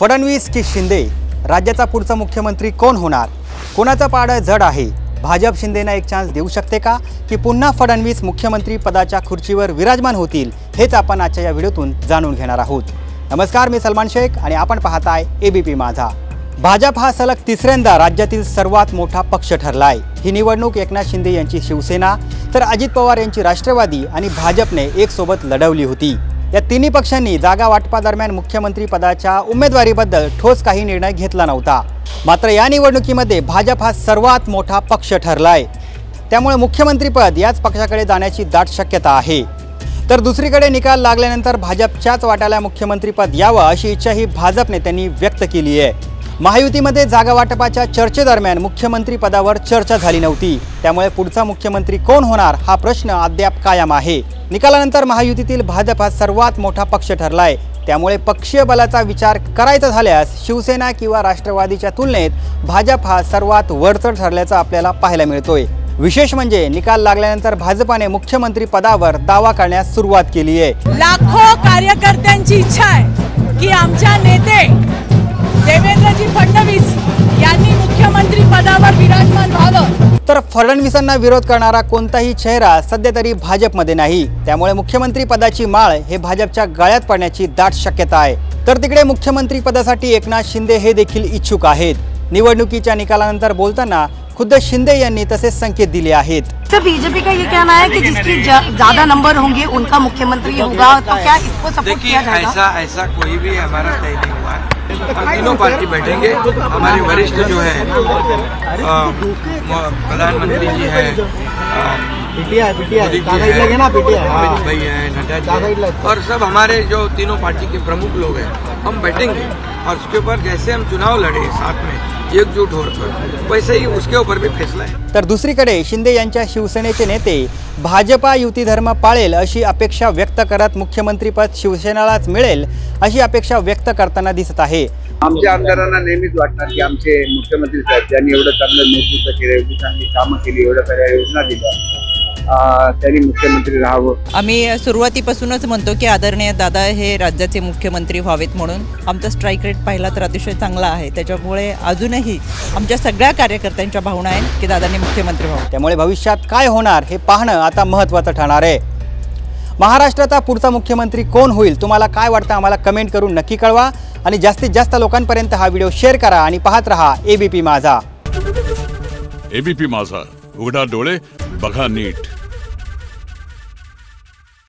फडणवीस की शिंदे, राज्याचा पुढचा मुख्यमंत्री कोण होणार? कोणाचा पारडं जड आहे? भाजप शिंदेना एक चान्स देऊ शकते का, की पुन्हा फडणवीस मुख्यमंत्री पदाच्या खुर्चीवर विराजमान होतील? हेच आपण आजच्या या व्हिडिओतून जाणून घेणार आहोत। नमस्कार, मी सलमान शेख आणि आपण पाहताय एबीपी माझा। भाजप हा सलग तिसऱ्यांदा राज्यातील सर्वात मोठा पक्ष ठरलाय। ही निवडणूक एकनाथ शिंदे यांची शिवसेना तर अजित पवार यांची राष्ट्रवादी आणि भाजपने एक सोबत लढवली होती। या तिन्ही पक्षांनी जागा वाटपादरम्यान मुख्यमंत्री पदाच्या उमेदवारीबद्दल ठोस काही निर्णय घेतला नव्हता। मात्र या निवडणुकीमध्ये भाजप हा सर्वात मोठा पक्ष ठरलाय, त्यामुळे मुख्यमंत्रीपद याच पक्षाकडे जाण्याची दाट शक्यता आहे। तर दुसरीकडे निकाल लागल्यानंतर भाजपच्याच वाट्याला मुख्यमंत्रीपद यावं अशी इच्छाही भाजप नेत्यांनी व्यक्त केली आहे। महायुतीमध्ये जागा वाटपाच्या चर्चेदरम्यान मुख्यमंत्री पदावर चर्चा झाली नव्हती, त्यामुळे पुढचा मुख्यमंत्री कोण होणार हा प्रश्न अद्याप कायम आहे। निकालानंतर महायुतीतील भाजप हा सर्वात मोठा पक्ष ठरलाय, त्यामुळे पक्षीय बलाचा विचार करायचा झाल्यास शिवसेना किंवा राष्ट्रवादीच्या तुलनेत भाजप हा सर्वात वरचढ ठरल्याचं आपल्याला पाहायला मिळतोय। विशेष म्हणजे निकाल लागल्यानंतर भाजपाने मुख्यमंत्री पदावर दावा करण्यास सुरुवात केली आहे। लाखो कार्यकर्त्यांची इच्छा आहे की आमच्या नेते देवेंद्रजी फडणवीस यांनी मुख्यमंत्री पदावर विराजमान व्हावं। तर फडणवीसांना विरोध करणारा कोणताही चेहरा सध्या तरी भाजपमध्ये नाही, त्यामुळे मुख्यमंत्री पदाची माळ हे भाजपच्या गळ्यात पडण्याची दाट शक्यता आहे। तर तिकडे मुख्यमंत्री पदासाठी एकनाथ शिंदे हे देखील इच्छुक आहेत। निवडणुकीच्या निकालानंतर बोलताना खुद शिंदे यांनी तसेच संकेत दिले आहेत। सर, बीजेपी का ये कहना है कि जिसकी ज्यादा नंबर होंगे उनका मुख्यमंत्री होगा, तो क्या इसको सपोर्ट किया जाएगा? ऐसा कोई भी हमारा तय नहीं हुआ है। तीनों पार्टी बैठेंगे। हमारे वरिष्ठ जो है प्रधानमंत्री जी है, अमित भाई है, नड्डा जी है, और सब हमारे जो तीनों पार्टी के प्रमुख लोग हैं, हम बैठेंगे और उसके ऊपर जैसे हम चुनाव लड़े साथ में एकजुट होकर, वैसे ही उसके ऊपर भी फैसला है। तर दुसरीकडे शिंदे यांच्या शिवसेनेचे नेते भाजपा युती धर्म पाळेल अशी अपेक्षा व्यक्त करत मुख्यमंत्रीपद शिवसेनेलाच मिळेल अशी अपेक्षा व्यक्त करताना दिसत आहे। आमच्या आमदारांना नेहमीच वाटणार की आमचे मुख्यमंत्री साहेब त्यांनी एवढं चांगलं नेतृत्व केलं, एवढी चांगली कामं केली, एवढ्या साऱ्या योजना दिल्या, त्यांनी मुख्यमंत्री राहावं। आम्ही सुरुवातीपासूनच म्हणतो की आदरणीय दादा हे राज्याचे मुख्यमंत्री व्हावेत म्हणून। आमचा स्ट्राईक रेट पाहिला तर अतिशय चांगला आहे, त्याच्यामुळे अजूनही आमच्या सगळ्या कार्यकर्त्यांच्या भावना आहेत की दादांनी मुख्यमंत्री व्हावं। त्यामुळे भविष्यात काय होणार हे पाहणं आता महत्त्वाचं ठरणार आहे। महाराष्ट्राचा पुढचा मुख्यमंत्री कोण होईल, तुम्हाला काय वाटतं आम्हाला कमेंट करून नक्की कळवा आणि जास्तीत जास्त लोकांपर्यंत हा व्हिडिओ शेअर करा आणि पाहत रहा एबीपी माझा। एबीपी माझा, उघडा डोळे बघा नीट।